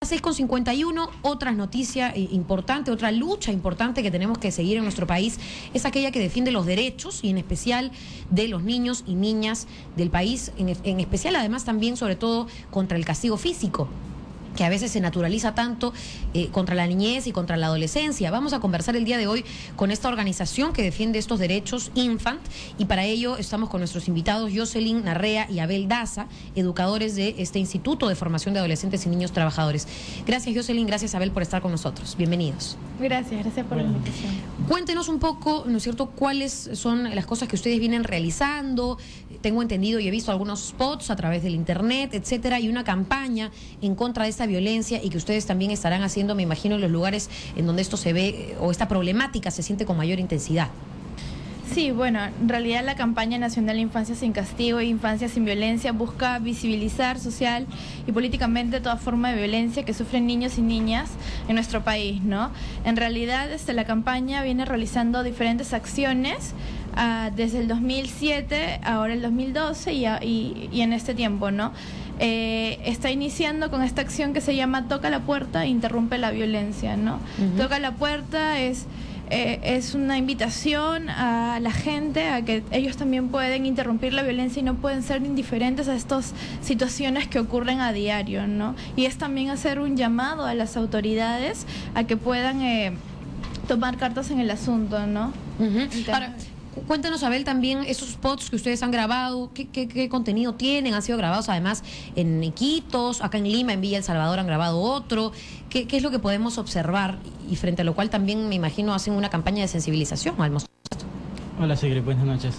6:51, otra noticia importante, otra lucha importante que tenemos que seguir en nuestro país es aquella que defiende los derechos y en especial de los niños y niñas del país, en especial además también sobre todo contra el castigo físico, que a veces se naturaliza tanto contra la niñez y contra la adolescencia. Vamos a conversar el día de hoy con esta organización que defiende estos derechos, Infant, y para ello estamos con nuestros invitados Jocelyn Narrea y Abel Daza, educadores de este Instituto de Formación de Adolescentes y Niños Trabajadores. Gracias Jocelyn, gracias Abel por estar con nosotros. Bienvenidos. Gracias por la invitación. Cuéntenos un poco, ¿no es cierto?, cuáles son las cosas que ustedes vienen realizando. Tengo entendido y he visto algunos spots a través del internet, etcétera, y una campaña en contra de esta violencia y que ustedes también estarán haciendo, me imagino, en los lugares en donde esto se ve o esta problemática se siente con mayor intensidad. Sí, bueno, en realidad la campaña nacional Infancia sin Castigo e Infancia sin Violencia busca visibilizar social y políticamente toda forma de violencia que sufren niños y niñas en nuestro país, ¿no? En realidad, la campaña viene realizando diferentes acciones desde el 2007, ahora el 2012 y en este tiempo, ¿no? Está iniciando con esta acción que se llama Toca la Puerta e Interrumpe la Violencia, ¿no? Toca la Puerta es una invitación a la gente a que ellos también pueden interrumpir la violencia y no pueden ser indiferentes a estas situaciones que ocurren a diario, ¿no? Y es también hacer un llamado a las autoridades a que puedan tomar cartas en el asunto, ¿no? Ahora, cuéntanos, Abel, también esos spots que ustedes han grabado, ¿qué contenido tienen? ¿Han sido grabados además en Iquitos, acá en Lima, en Villa El Salvador han grabado otro? ¿Qué es lo que podemos observar? Y frente a lo cual también, me imagino, hacen una campaña de sensibilización al mostrar esto. Hola Sigrid, buenas noches.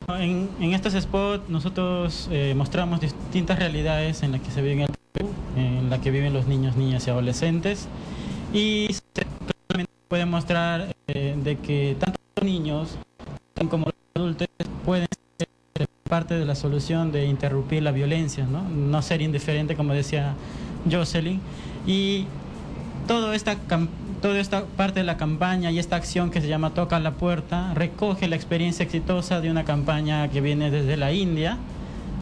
En estos spots nosotros mostramos distintas realidades en las que se viven en el Perú, en las que viven los niños, niñas y adolescentes, y se puede mostrar de que tanto los niños como los adultos pueden ser parte de la solución de interrumpir la violencia, no ser indiferente, como decía Jocelyn, y toda esta parte de la campaña y esta acción que se llama Toca la Puerta recoge la experiencia exitosa de una campaña que viene desde la India,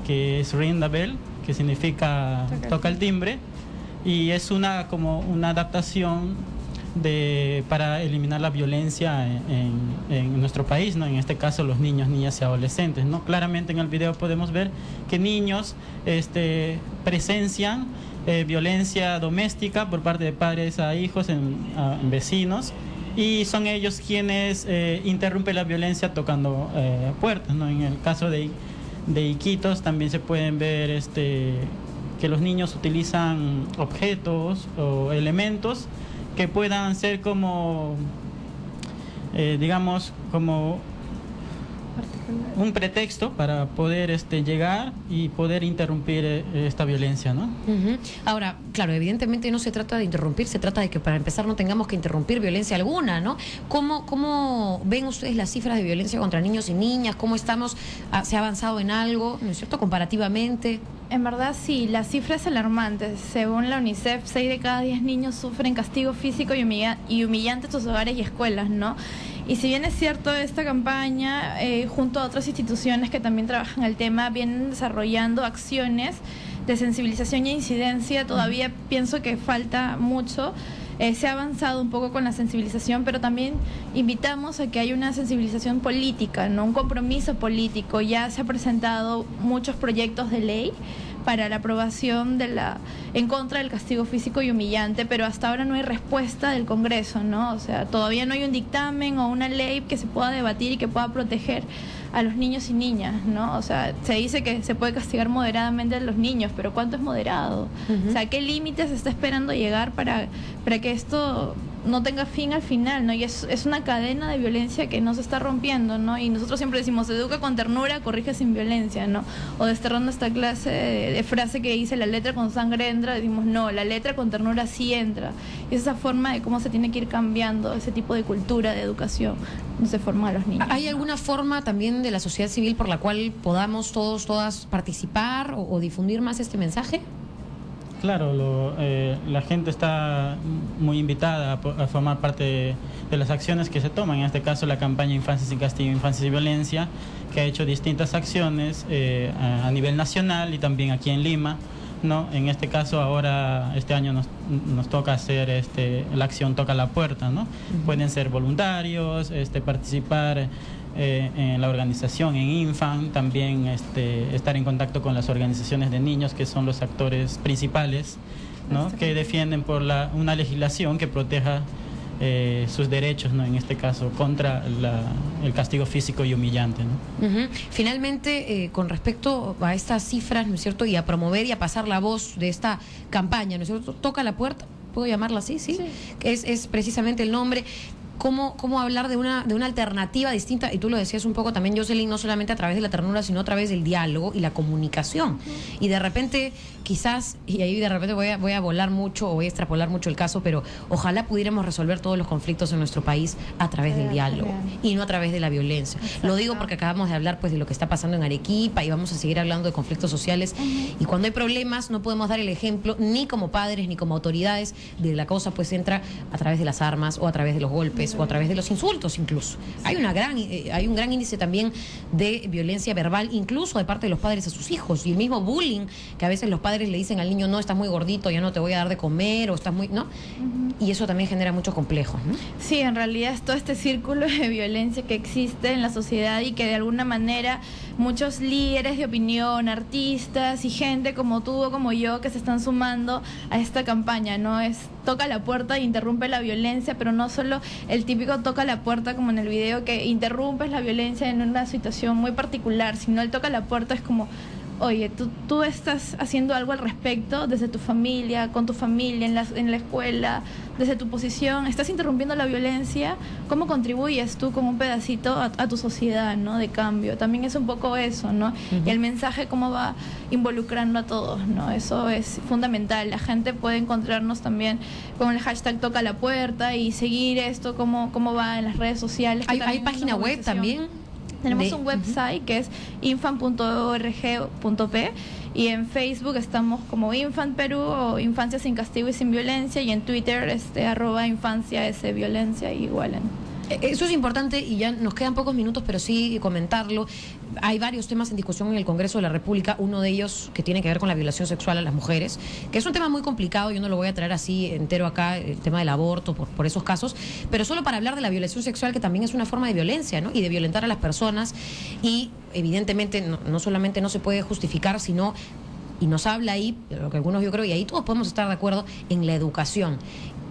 que es Ring the Bell, que significa toca el timbre, y es como una adaptación para eliminar la violencia en nuestro país, ¿no? En este caso los niños, niñas y adolescentes, ¿no? Claramente en el video podemos ver que niños presencian violencia doméstica por parte de padres a hijos, a vecinos, y son ellos quienes interrumpen la violencia tocando puertas, ¿no? En el caso de Iquitos también se pueden ver que los niños utilizan objetos o elementos que puedan ser como, digamos, como un pretexto para poder llegar y poder interrumpir esta violencia, ¿no? Ahora, claro, evidentemente no se trata de interrumpir, se trata de que para empezar no tengamos que interrumpir violencia alguna, ¿no? ¿Cómo ven ustedes las cifras de violencia contra niños y niñas? ¿Cómo estamos? ¿Se ha avanzado en algo, no es cierto, comparativamente? En verdad sí, la cifra es alarmante. Según la UNICEF, 6 de cada 10 niños sufren castigo físico y humillante en sus hogares y escuelas, ¿no? Y si bien es cierto, esta campaña, junto a otras instituciones que también trabajan el tema, vienen desarrollando acciones de sensibilización y incidencia, todavía pienso que falta mucho. Se ha avanzado un poco con la sensibilización, pero también invitamos a que haya una sensibilización política, ¿no? Un compromiso político. Ya se han presentado muchos proyectos de ley para la aprobación en contra del castigo físico y humillante, pero hasta ahora no hay respuesta del Congreso, ¿no? O sea, todavía no hay un dictamen o una ley que se pueda debatir y que pueda proteger a los niños y niñas, ¿no? O sea, se dice que se puede castigar moderadamente a los niños, pero ¿cuánto es moderado? O sea, ¿qué límites se está esperando llegar para que esto no tenga fin al final, ¿no? Y es una cadena de violencia que no se está rompiendo, ¿no? Y nosotros siempre decimos, educa con ternura, corrige sin violencia, ¿no? O desterrando esta clase de frase que dice, la letra con sangre entra, decimos, no, la letra con ternura sí entra. Y es esa forma de cómo se tiene que ir cambiando ese tipo de cultura, de educación, donde se forma a los niños. ¿Hay alguna forma también de la sociedad civil por la cual podamos todas participar o difundir más este mensaje? Claro, la gente está muy invitada a formar parte de las acciones que se toman, en este caso la campaña Infancia sin Castigo, Infancia sin Violencia, que ha hecho distintas acciones a nivel nacional y también aquí en Lima, ¿no? En este caso ahora, este año nos toca hacer la acción Toca la Puerta, ¿no? Pueden ser voluntarios, participar en la organización, en Infant, también estar en contacto con las organizaciones de niños, que son los actores principales, ¿no? Que defienden por una legislación que proteja sus derechos, ¿no? En este caso, contra el castigo físico y humillante, ¿no? Finalmente, con respecto a estas cifras, ¿no es cierto?, y a promover y a pasar la voz de esta campaña, ¿no es cierto?, Toca la Puerta, ¿puedo llamarla así? Sí. Que es precisamente el nombre. ¿Cómo hablar de una alternativa distinta? Y tú lo decías un poco también, Jocelyn, no solamente a través de la ternura, sino a través del diálogo y la comunicación. Y de repente, quizás, y ahí de repente voy a volar mucho o voy a extrapolar mucho el caso, pero ojalá pudiéramos resolver todos los conflictos en nuestro país a través del diálogo y no a través de la violencia. Exacto. Lo digo porque acabamos de hablar pues de lo que está pasando en Arequipa y vamos a seguir hablando de conflictos sociales. Y cuando hay problemas no podemos dar el ejemplo ni como padres ni como autoridades de la cosa, pues entra a través de las armas o a través de los golpes o a través de los insultos incluso. Hay un gran índice también de violencia verbal, incluso de parte de los padres a sus hijos, y el mismo bullying que a veces los padres le dicen al niño: no, estás muy gordito, ya no te voy a dar de comer, o estás muy... ¿no? Y eso también genera muchos complejos, ¿no? Sí, en realidad es todo este círculo de violencia que existe en la sociedad y que de alguna manera muchos líderes de opinión, artistas y gente como tú o como yo que se están sumando a esta campaña, ¿no? Es toca la puerta e interrumpe la violencia, pero no solo el típico toca la puerta como en el video que interrumpes la violencia en una situación muy particular, sino el toca la puerta es como: oye, tú estás haciendo algo al respecto desde tu familia, con tu familia, en la escuela, desde tu posición, estás interrumpiendo la violencia. ¿Cómo contribuyes tú como un pedacito a tu sociedad, ¿no? De cambio. También es un poco eso, ¿no? Y el mensaje cómo va involucrando a todos, ¿no? Eso es fundamental. La gente puede encontrarnos también con el hashtag Toca la Puerta y seguir esto, cómo va en las redes sociales. ¿Hay página web también? Tenemos un website que es infant.org.p y en Facebook estamos como Infant Perú o Infancia sin Castigo y sin Violencia, y en Twitter @infancia_violencia igual en... Eso es importante y ya nos quedan pocos minutos, pero sí comentarlo. Hay varios temas en discusión en el Congreso de la República, uno de ellos que tiene que ver con la violación sexual a las mujeres, que es un tema muy complicado, yo no lo voy a traer así entero acá, el tema del aborto por esos casos, pero solo para hablar de la violación sexual, que también es una forma de violencia, ¿no? Y de violentar a las personas, y evidentemente no solamente no se puede justificar, sino... y nos habla ahí, lo que algunos yo creo, y ahí todos podemos estar de acuerdo, en la educación.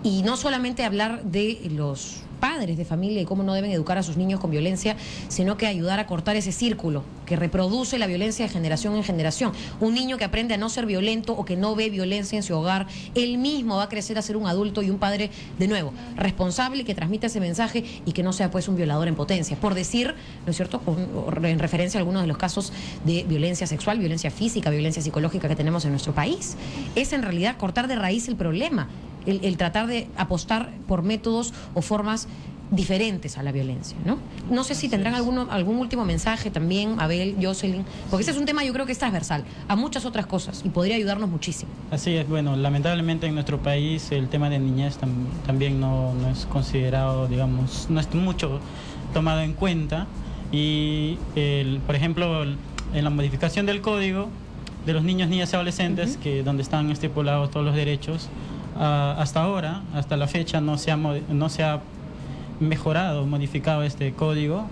Y no solamente hablar de los padres de familia y cómo no deben educar a sus niños con violencia, sino que ayudar a cortar ese círculo que reproduce la violencia de generación en generación. Un niño que aprende a no ser violento o que no ve violencia en su hogar, él mismo va a crecer a ser un adulto y un padre, de nuevo, responsable, que transmita ese mensaje y que no sea pues un violador en potencia. Por decir, ¿no es cierto?, en referencia a algunos de los casos de violencia sexual, violencia física, violencia psicológica que tenemos en nuestro país. Es en realidad cortar de raíz el problema. El tratar de apostar por métodos o formas diferentes a la violencia, ¿no? No sé si tendrán algún último mensaje también, Abel, Jocelyn, porque ese es un tema, yo creo que es transversal a muchas otras cosas y podría ayudarnos muchísimo. Así es, bueno, lamentablemente en nuestro país el tema de niñez también no es considerado, digamos, no es mucho tomado en cuenta, y por ejemplo, en la modificación del código de los niños, niñas y adolescentes, que donde están estipulados todos los derechos, hasta ahora, hasta la fecha, no se ha mejorado, modificado este código.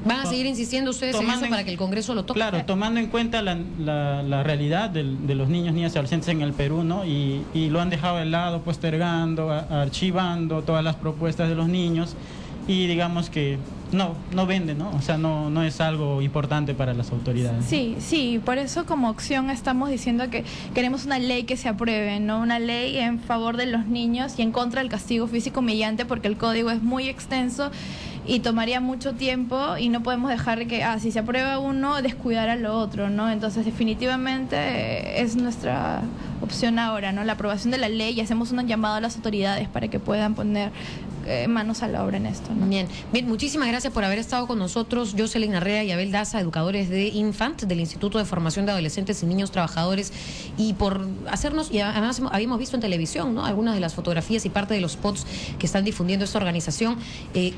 ¿Van a seguir insistiendo ustedes en eso para que el Congreso lo toque? Claro, tomando en cuenta la realidad de los niños, niñas y adolescentes en el Perú, ¿no? Y lo han dejado de lado, postergando, archivando todas las propuestas de los niños, y digamos que no vende, ¿no? O sea, no es algo importante para las autoridades. Sí, por eso como opción estamos diciendo que queremos una ley que se apruebe, ¿no? Una ley en favor de los niños y en contra del castigo físico humillante, porque el código es muy extenso y tomaría mucho tiempo, y no podemos dejar que, si se aprueba uno, descuidar a lo otro, ¿no? Entonces, definitivamente es nuestra opción ahora, ¿no? La aprobación de la ley, y hacemos un llamado a las autoridades para que puedan poner manos a la obra en esto, ¿no? Bien, muchísimas gracias por haber estado con nosotros, Jocelyn Arrea y Abel Daza, educadores de Infant, del Instituto de Formación de Adolescentes y Niños Trabajadores, y por hacernos, y además habíamos visto en televisión, ¿no?, algunas de las fotografías y parte de los spots que están difundiendo esta organización.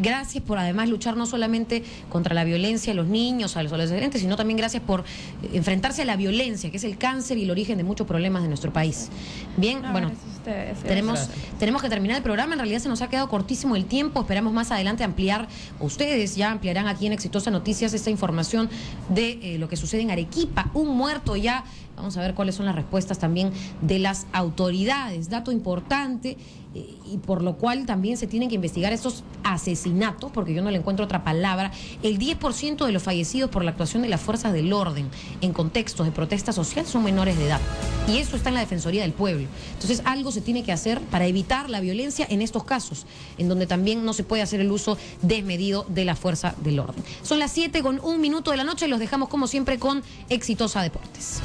Gracias por además luchar no solamente contra la violencia a los niños, a los adolescentes, sino también gracias por enfrentarse a la violencia, que es el cáncer y el origen de muchos problemas de nuestro país. Bien, bueno, tenemos que terminar el programa. En realidad se nos ha quedado cortísimo el tiempo. Esperamos más adelante ampliar, ustedes ya ampliarán aquí en Exitosa Noticias esta información de lo que sucede en Arequipa. Un muerto ya. Vamos a ver cuáles son las respuestas también de las autoridades. Dato importante, y por lo cual también se tienen que investigar estos asesinatos, porque yo no le encuentro otra palabra. El 10% de los fallecidos por la actuación de las fuerzas del orden en contextos de protesta social son menores de edad. Y eso está en la Defensoría del Pueblo. Entonces algo se tiene que hacer para evitar la violencia en estos casos, en donde también no se puede hacer el uso desmedido de la fuerza del orden. Son las 7:01 de la noche y los dejamos como siempre con Exitosa Deportes.